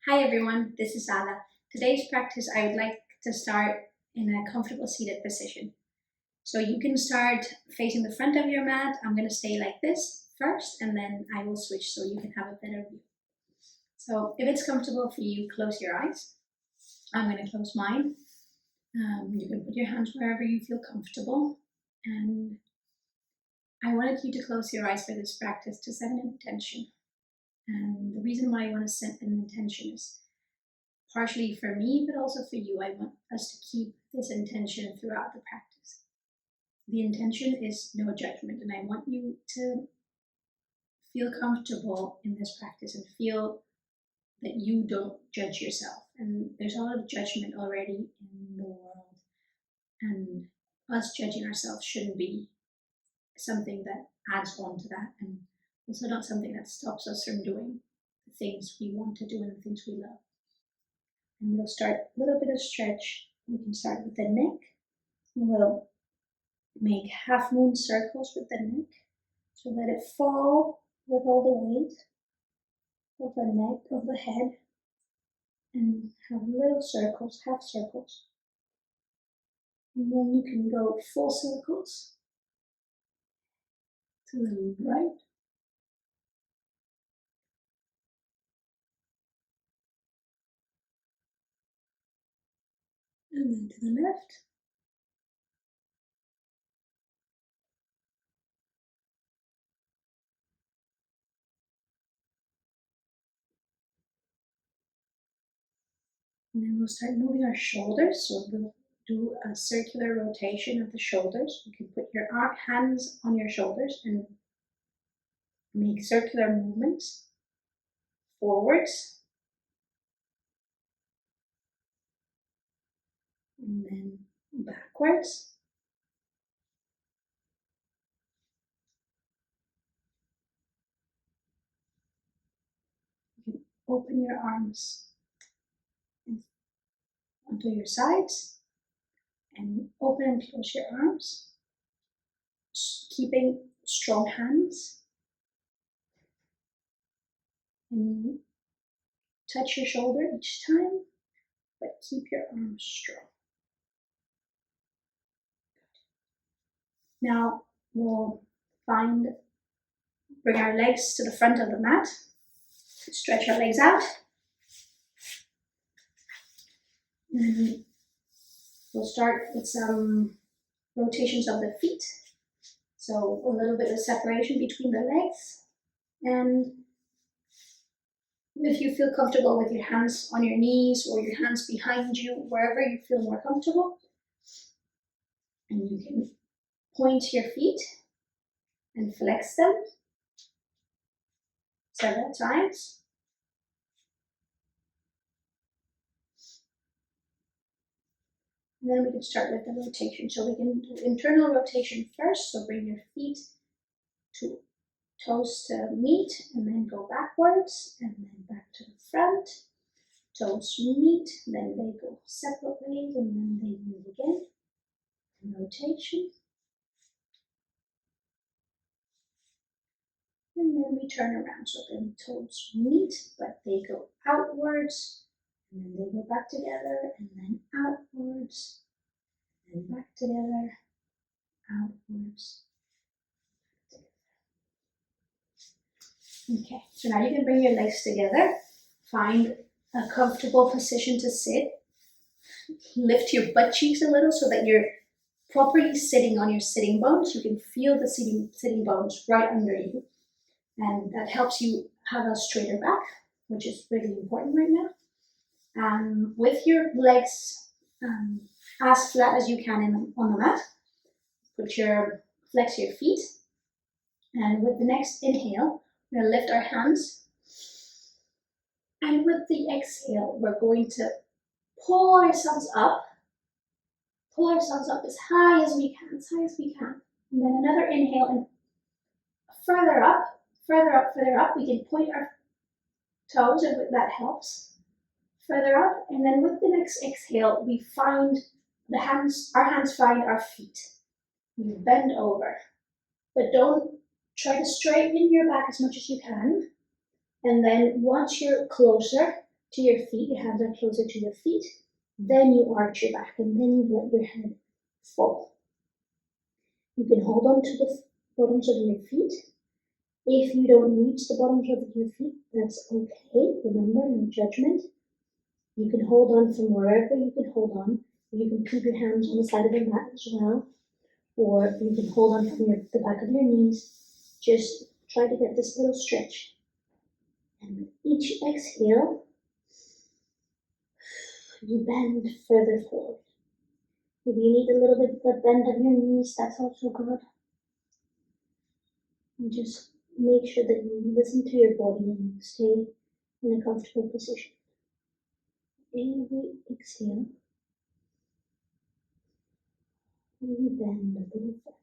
Hi everyone, this is Ala. Today's practice I would like to start in a comfortable seated position. So you can start facing the front of your mat. I'm going to stay like this first and then I will switch so you can have a better view. So if it's comfortable for you, close your eyes. I'm going to close mine. You can put your hands wherever you feel comfortable. And I wanted you to close your eyes for this practice to set an intention. And the reason why I want to set an intention is partially for me, but also for you. I want us to keep this intention throughout the practice. The intention is no judgment, and I want you to feel comfortable in this practice and feel that you don't judge yourself. And there's a lot of judgment already in the world, and us judging ourselves shouldn't be something that adds on to that, and also not something that stops us from doing the things we want to do and the things we love. And we'll start a little bit of stretch. We can start with the neck. We'll make half moon circles with the neck. So let it fall with all the weight of the neck, of the head, and have little circles, half circles. And then you can go full circles to the right. And then to the left. And then we'll start moving our shoulders. So we'll do a circular rotation of the shoulders. You can put your hands on your shoulders and make circular movements forwards. And then backwards. You can open your arms onto your sides and open and close your arms, keeping strong hands. And touch your shoulder each time, but keep your arms strong. Now we'll bring our legs to the front of the mat, stretch our legs out, and we'll start with some rotations of the feet. So a little bit of separation between the legs, and if you feel comfortable with your hands on your knees or your hands behind you, wherever you feel more comfortable, and you can point your feet and flex them several times. And then we can start with the rotation. So we can do internal rotation first. So bring your feet to toes to meet and then go backwards and then back to the front. Toes meet, then they go separate ways and then they move again. Rotation. And then we turn around. So then toes meet, but they go outwards. And then they go back together and then outwards. And back together, outwards. Okay, so now you can bring your legs together. Find a comfortable position to sit. Lift your butt cheeks a little so that you're properly sitting on your sitting bones. You can feel the sitting bones right under you. And that helps you have a straighter back, which is really important right now. With your legs as flat as you can on the mat, flex your feet. And with the next inhale, we're going to lift our hands. And with the exhale, we're going to pull ourselves up as high as we can, And then another inhale and further up. We can point our toes if that helps. Further up, and then with the next exhale, we find our hands find our feet. We bend over, but don't try to straighten your back as much as you can. And then once you're closer, to your feet, your hands are closer to your feet, then you arch your back and then you let your head fall. You can hold on to the bottoms of your feet. If you don't reach the bottoms of your feet, that's okay. Remember, no judgment. You can hold on from wherever you can hold on. You can keep your hands on the side of the mat as well, or you can hold on from the back of your knees. Just try to get this little stretch. And with each exhale, you bend further forward. If you need a little bit of a bend of your knees, that's also good. And just make sure that you listen to your body and stay in a comfortable position. Every exhale, you bend a little further.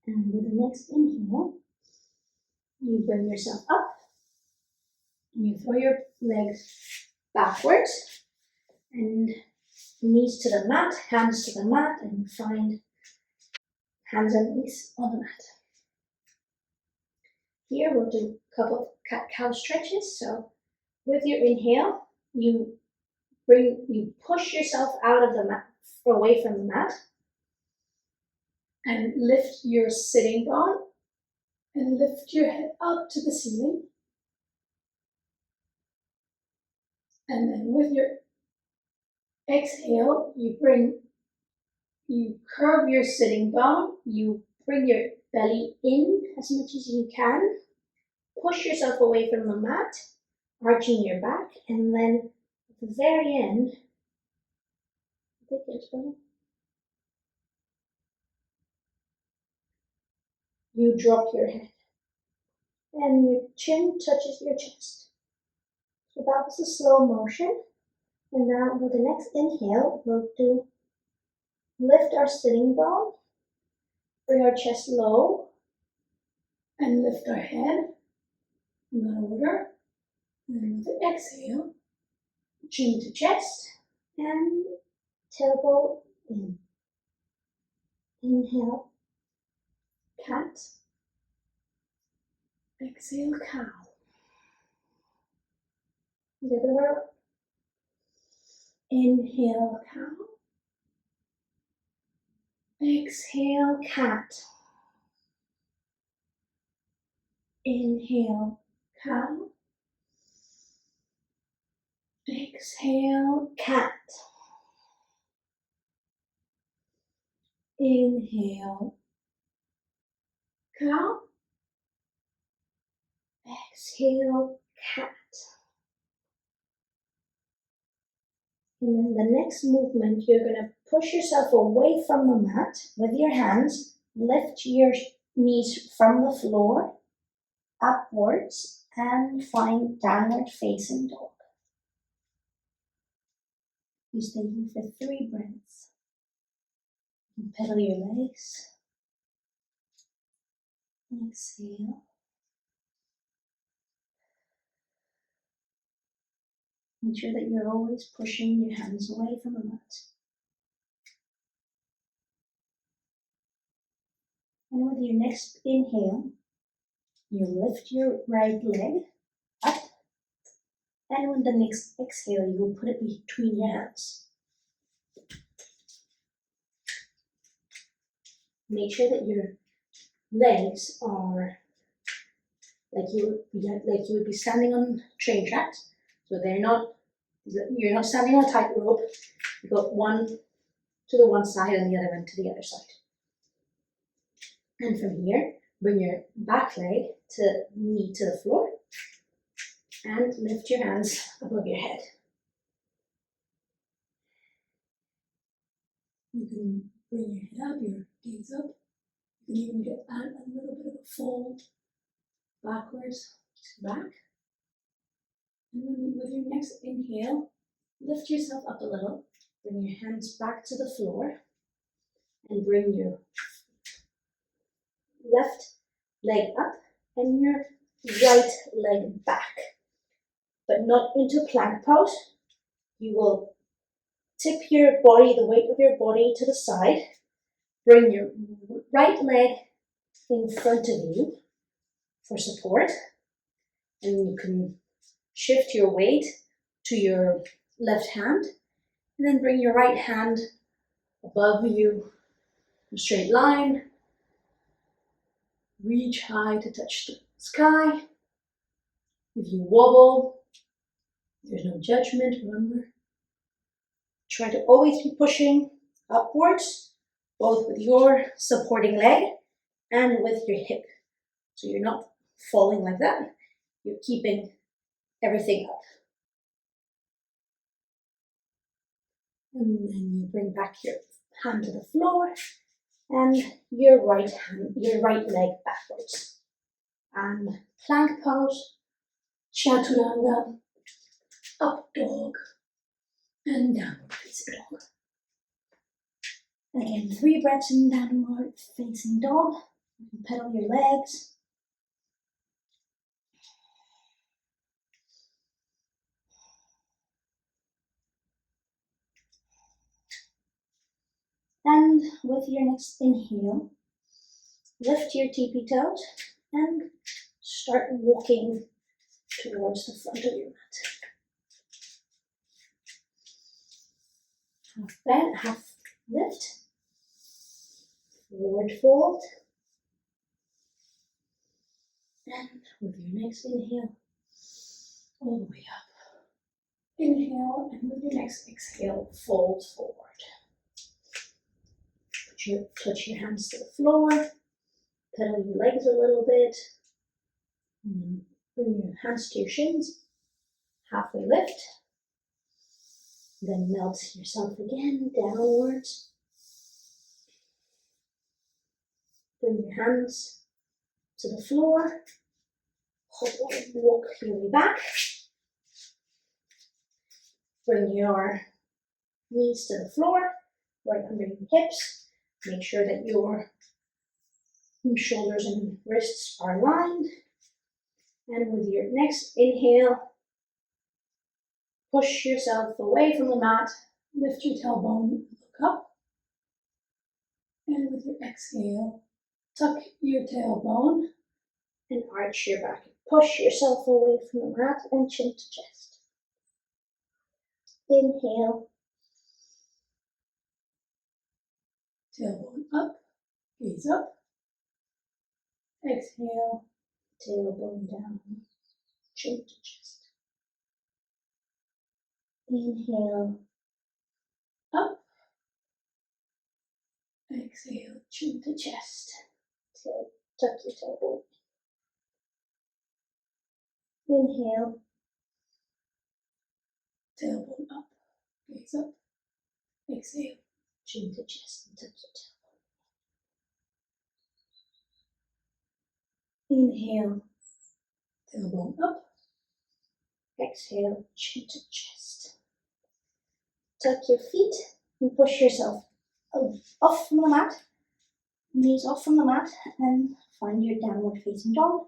And with the next inhale, you bring yourself up and you throw your legs backwards and knees to the mat, hands to the mat, and you find hands and knees on the mat. Here we'll do a couple of cat-cow stretches. So with your inhale, you push yourself out of the mat, away from the mat, and lift your sitting bone and lift your head up to the ceiling. And then with your exhale, you curve your sitting bone, you bring your belly in as much as you can, push yourself away from the mat, arching your back, and then at the very end, you drop your head and your chin touches your chest. So that was a slow motion. And now with the next inhale, we'll do lift our sitting bone, bring our chest low, and lift our head in that order. And then with the exhale, chin to chest, and tailbone in. Inhale, cat. Exhale, cow. The other way. Inhale, cow. Exhale, cat. Inhale, cow. Exhale, cat. Inhale, cow. Exhale, cat. And then the next movement, you're going to push yourself away from the mat with your hands. Lift your knees from the floor upwards and find downward facing dog. You stay here for 3 breaths. You pedal your legs. Exhale. Make sure that you're always pushing your hands away from the mat. And with your next inhale, you lift your right leg up. And with the next exhale, you will put it between your hands. Make sure that your legs are like you would be standing on train tracks. So you're not standing on a tightrope. You got one to the one side and the other one to the other side. And from here, bring your back leg to knee to the floor and lift your hands above your head. You can bring your head up, your gaze up. You can even get a little bit of a fold backwards to back. And then with your next inhale, lift yourself up a little. Bring your hands back to the floor and bring your left leg up and your right leg back, but not into plank pose. You will tip your body, the weight of your body to the side, Bring your right leg in front of you for support, and you can shift your weight to your left hand, and then bring your right hand above you in a straight line. Reach high to touch the sky. If you wobble, there's no judgment, remember. Try to always be pushing upwards, both with your supporting leg and with your hip. So you're not falling like that, you're keeping everything up. And then you bring back your hand to the floor and your right leg backwards. And plank pose, chaturanga, up dog, and downward facing dog. Again, 3 breaths in downward facing dog. Pedal your legs. And with your next inhale, lift your tippy toes and start walking towards the front of your mat. Half bend, half lift, forward fold, and with your next inhale, all the way up. Inhale, and with your next exhale, fold forward. Touch your hands to the floor, pedal your legs a little bit, and bring your hands to your shins, halfway lift, then melt yourself again downwards. Bring your hands to the floor, walk your way back, bring your knees to the floor, right under your hips. Make sure that your shoulders and wrists are aligned. And with your next inhale, push yourself away from the mat, lift your tailbone, look up. And with your exhale, tuck your tailbone and arch your back. Push yourself away from the mat and chin to chest. Inhale, tailbone up, gaze up. Exhale, tailbone down, chin to chest. Inhale, up. Exhale, chin to chest. Tuck your tailbone. Inhale, tailbone up, gaze up. Exhale, chin to chest and tuck your tailbone. Inhale, tailbone up. Exhale, chin to chest. Tuck your feet and push yourself off from the mat, knees off from the mat, and find your downward facing dog.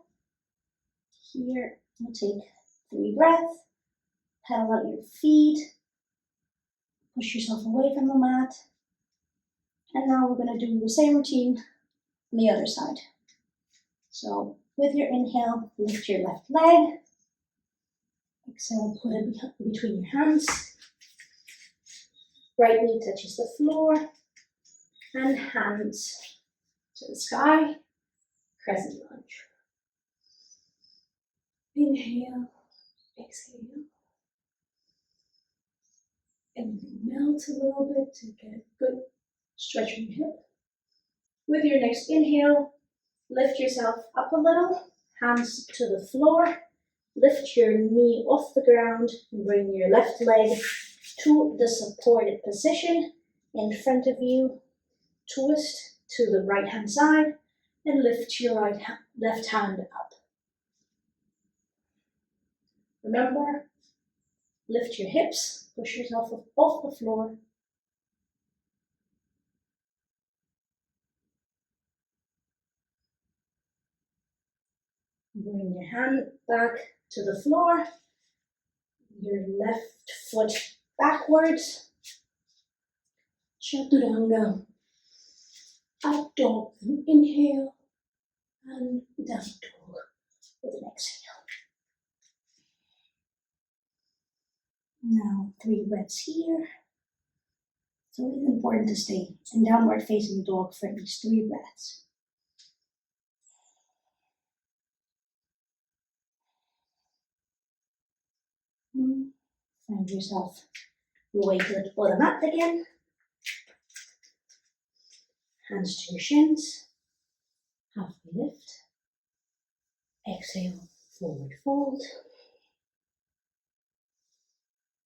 Here, we'll take 3 breaths, pedal out your feet, push yourself away from the mat, and now we're going to do the same routine on the other side. So with your inhale, lift your left leg, exhale, put it between your hands, right knee touches the floor, and hands to the sky, crescent lunge. Inhale, exhale. And melt a little bit to get a good stretch from your hip. With your next inhale, lift yourself up a little, hands to the floor, lift your knee off the ground and bring your left leg to the supported position in front of you. Twist to the right hand side and lift your left hand up. Remember, lift your hips, push yourself off the floor. Bring your hand back to the floor, your left foot backwards, chaturanga, Up dog, inhale, and down dog with an exhale. Now 3 breaths here. It's always important to stay in downward facing dog for at least 3 breaths. Find yourself your way to the bottom mat again. Hands to your shins. Halfway lift. Exhale, forward fold.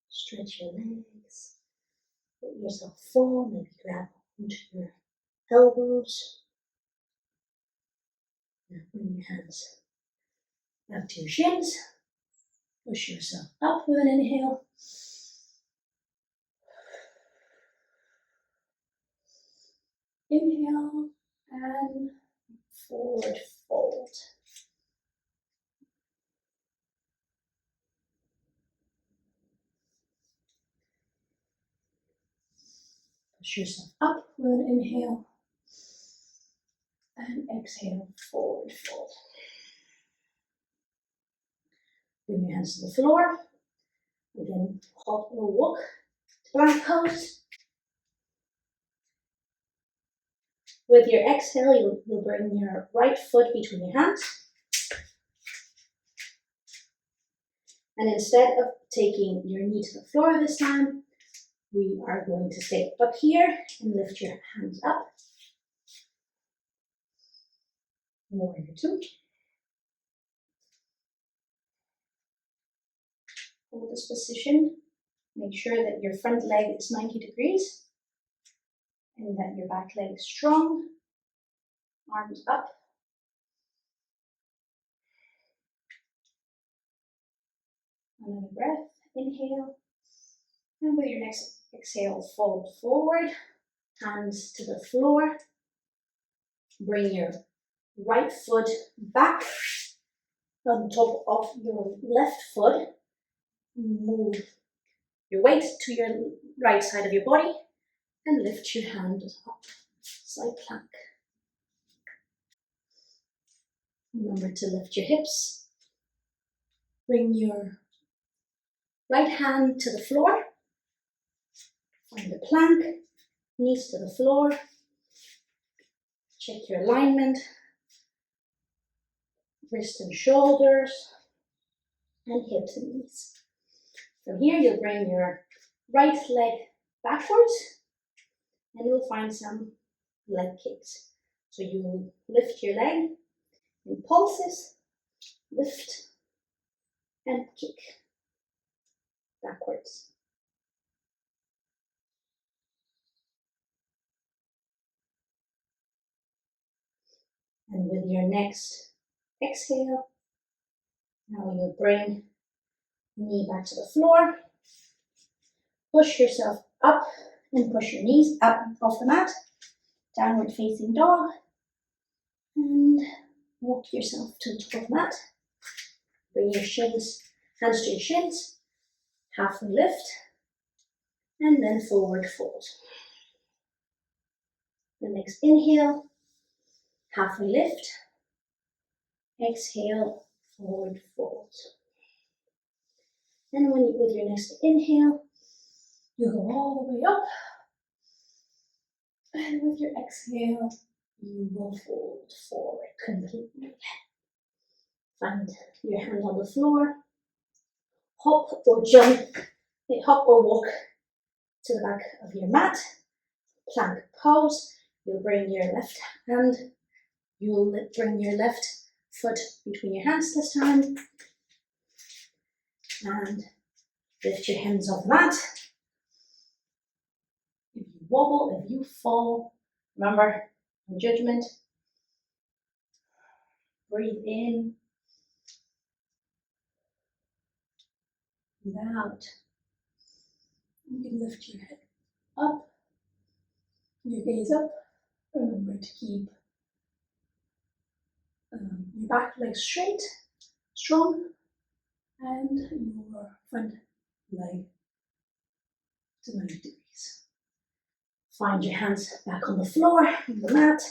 Stretch your legs. Let yourself fall. Maybe grab onto your elbows. Now bring your hands up to your shins. Push yourself up with an inhale. Inhale and forward fold. Push yourself up with an inhale and exhale, forward fold. Bring your hands to the floor. Again, hop or walk to plank pose. With your exhale, you'll bring your right foot between your hands. And instead of taking your knee to the floor this time, we are going to stay up here and lift your hands up. Warrior 2. Hold this position. Make sure that your front leg is 90 degrees and that your back leg is strong. Arms up. Another breath. Inhale. And with your next exhale, fold forward. Hands to the floor. Bring your right foot back on top of your left foot. Move your weight to your right side of your body and lift your hand up. Side plank. Remember to lift your hips. Bring your right hand to the floor. Find the plank. Knees to the floor. Check your alignment. Wrists and shoulders. And hips and knees. From here, you'll bring your right leg backwards. And you'll find some leg kicks. So you lift your leg in pulses. Lift and kick backwards. And with your next exhale, now you'll bring knee back to the floor. Push yourself up and push your knees up off the mat. Downward facing dog. And walk yourself to the top of the mat. Bring your shins, hands to your shins. Halfway lift. And then forward fold. The next inhale. Halfway lift. Exhale, forward fold. And with your next inhale, you go all the way up. And with your exhale, you will fold forward completely. Find your hand on the floor. Hop or jump, hop or walk to the back of your mat. Plank pose. You'll bring your left hand, you'll bring your left foot between your hands this time. And lift your hands off the mat. If you wobble, if you fall, remember, no judgment. Breathe in. Breathe out. You can lift your head up, your gaze up. Remember to keep your back legs straight, strong, and your front leg to 90 degrees. Find your hands back on the floor, on the mat,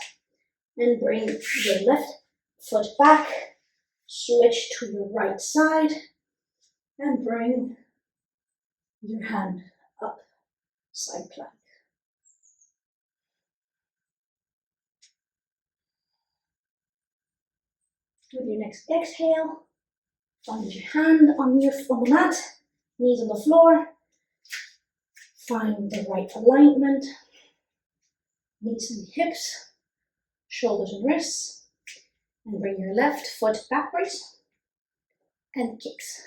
and bring your left foot back. Switch to your right side and bring your hand up, side plank. With your next exhale, find your hand on the mat, knees on the floor. Find the right alignment, knees and hips, shoulders and wrists, and bring your left foot backwards and kicks.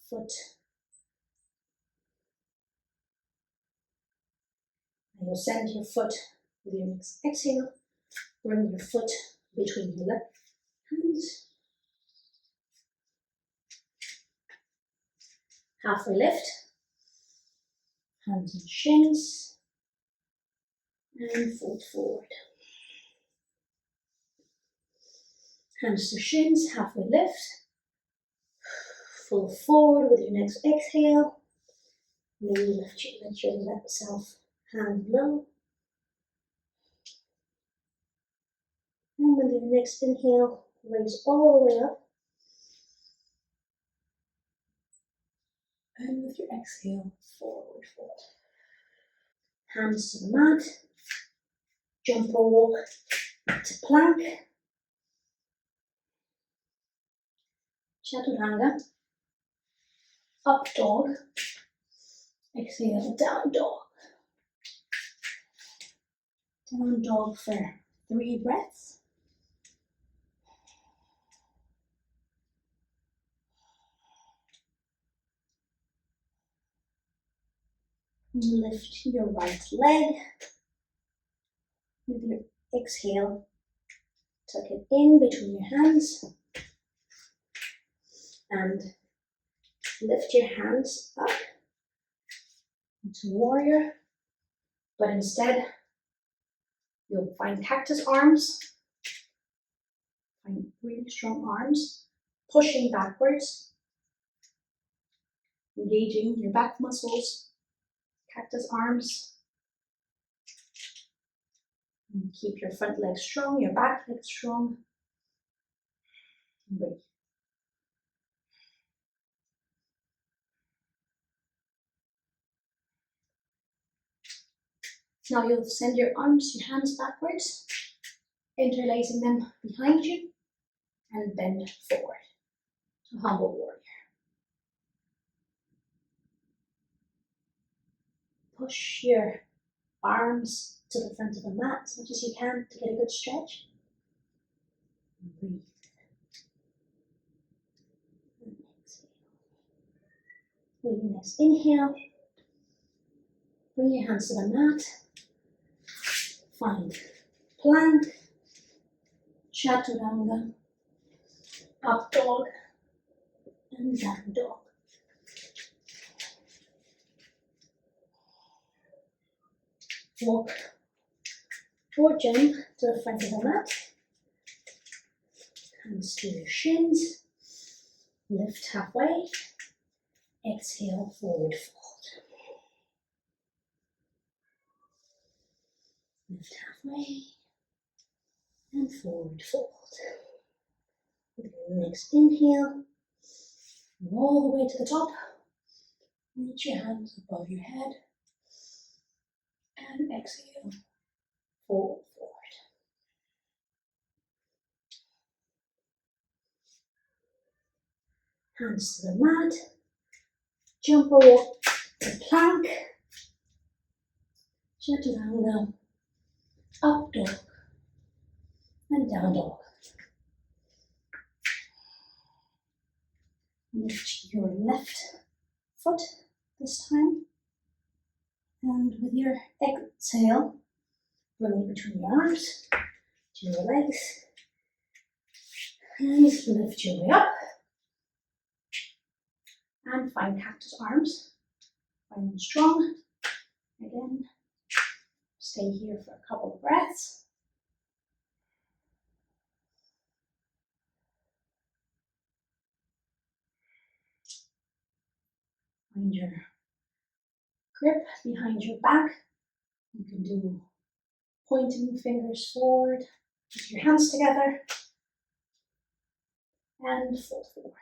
Foot. And you'll send your foot with your next exhale. Bring your foot between your left hands. Halfway lift. Hands and shins. And fold forward. Hands to shins, halfway lift. Fold forward with your next exhale. Maybe let your left self hand low. And with your next inhale, raise all the way up. And with your exhale, forward fold. Hands to the mat. Jump or walk to plank. Chaturanga. Up dog. Exhale, down dog. Down dog for 3 breaths. Lift your right leg. With your exhale, tuck it in between your hands. And lift your hands up into warrior. But instead, you'll find cactus arms. Find really strong arms. Pushing backwards. Engaging your back muscles. Cactus arms. And keep your front leg strong, your back leg strong. And breathe. Now you'll send your arms, your hands backwards, interlacing them behind you, and bend forward. So humble warrior. Push your arms to the front of the mat as much as you can to get a good stretch. And breathe. And exhale. With your next inhale, bring your hands to the mat. Find plank, chaturanga, up dog, and down dog. Walk or jump to the front of the mat. Hands to your shins. Lift halfway. Exhale, forward fold. Lift halfway and forward fold. With your next inhale, all the way to the top. Reach your hands above your head. And exhale, fold forward. Hands to the mat. Jump or walk to plank. Chaturanga. Up dog. And down dog. Lift your left foot this time. And with your exhale, bring it between your arms to your legs. And lift your way up. And find cactus arms. Find them strong. Again, Stay here for a couple of breaths. Find your grip behind your back. You can do pointing fingers forward, put your hands together, and fold forward.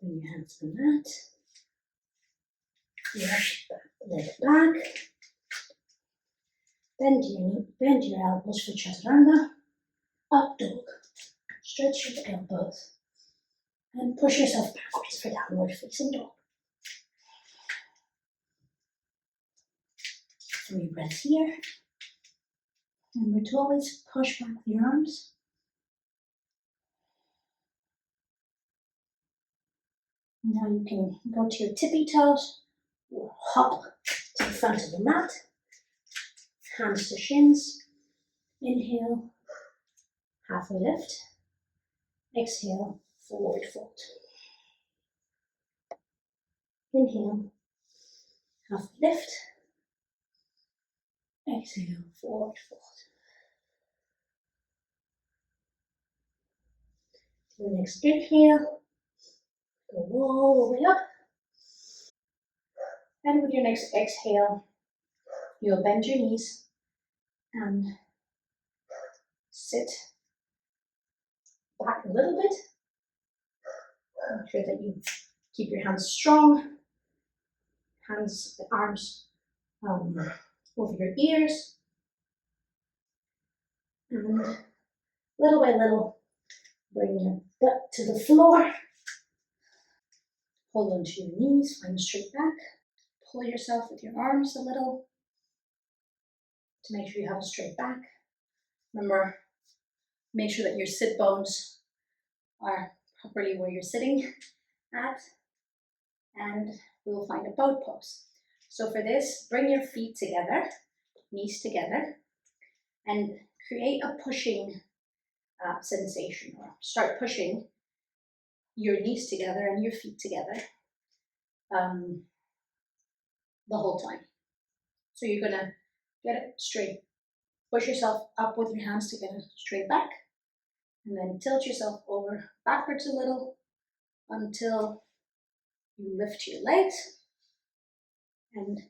Bring your hands to the mat. Leg back. Bend your knee, bend your elbows for chaturanga. Up dog. Stretch your elbows. And push yourself backwards for downward facing dog. 3 breaths here. Remember to always push back with your arms. Now you can go to your tippy toes or hop to the front of the mat. Hands to shins. Inhale, halfway lift. Exhale, forward fold. Inhale, halfway lift. Exhale, forward fold. To the next inhale, go all the way up. And with your next exhale, you'll bend your knees and sit back a little bit. Make sure that you keep your hands strong, arms over your ears. And little by little, bring your butt to the floor. Hold onto your knees, find a straight back. Pull yourself with your arms a little to make sure you have a straight back. Remember, make sure that your sit bones are properly where you're sitting at. And we will find a boat pose. So for this, bring your feet together, knees together, and create a pushing sensation, or start pushing your knees together and your feet together the whole time. So you're gonna get it straight. Push yourself up with your hands to get a straight back, and then tilt yourself over backwards a little until you lift your legs and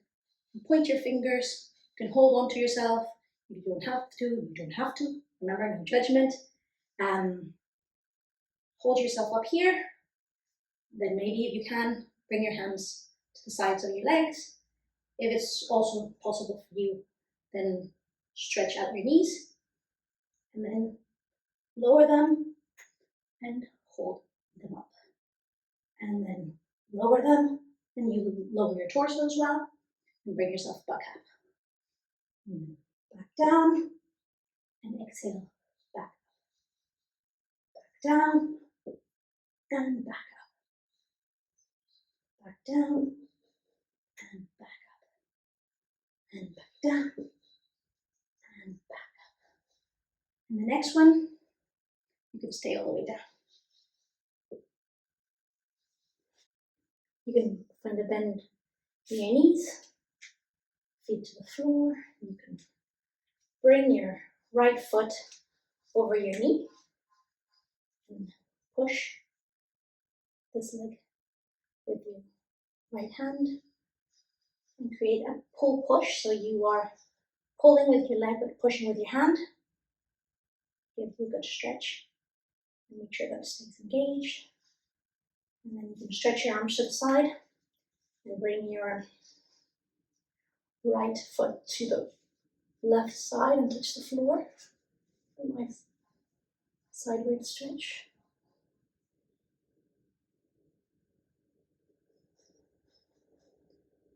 point your fingers. You can hold on to yourself. You don't have to. You don't have to. Remember, no judgment. Hold yourself up here. Then maybe if you can, bring your hands to the sides of your legs. If it's also possible for you, then stretch out your knees and then lower them and hold them up. And then lower them, and you lower your torso as well, and bring yourself back up. And back down, and exhale, back down, and back up. Back down, and back up. And back down, and back up. And the next one, you can stay all the way down. You can find a bend in your knees, feet to the floor. You can bring your right foot over your knee and push this leg with your right hand and create a pull push. So you are pulling with your leg but pushing with your hand. Give you a good stretch and make sure that it stays engaged. And then you can stretch your arms to the side and bring your right foot to the left side and touch the floor. A nice sideways stretch.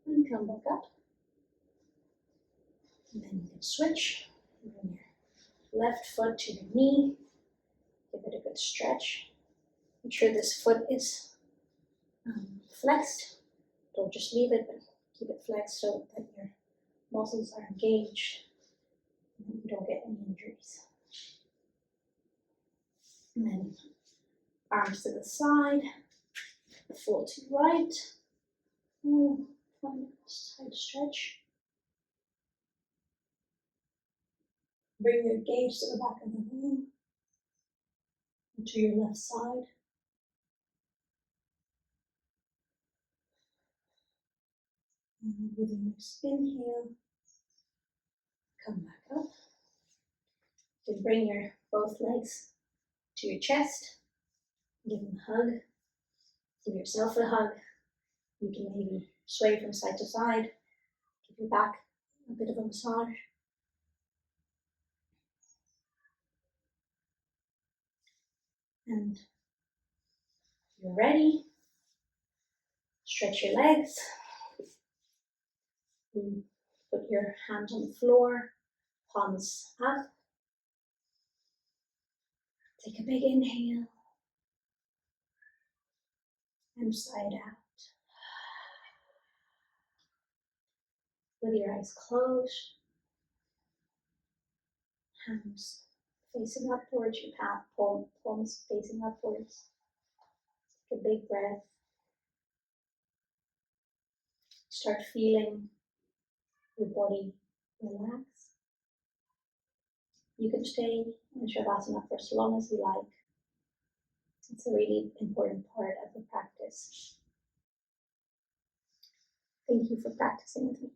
And come back up. And then you can switch. Bring your left foot to your knee. Give it a good stretch. Make sure this foot is flexed. Don't just leave it, but keep it flexed so that your muscles are engaged and you don't get any injuries. And then arms to the side. Fold to the right. Find a side stretch. Bring your gaze to the back of the room, to your left side. And with your next inhale, come back up. You can bring your both legs to your chest. Give them a hug. Give yourself a hug. You can maybe sway from side to side. Give your back a bit of a massage. And if you're ready, stretch your legs. Put your hands on the floor, palms up. Take a big inhale and sigh it out. With your eyes closed, hands facing upwards, your palms facing upwards. Take a big breath. Start feeling your body relax. You can stay in Shavasana for as long as you like. It's a really important part of the practice. Thank you for practicing with me.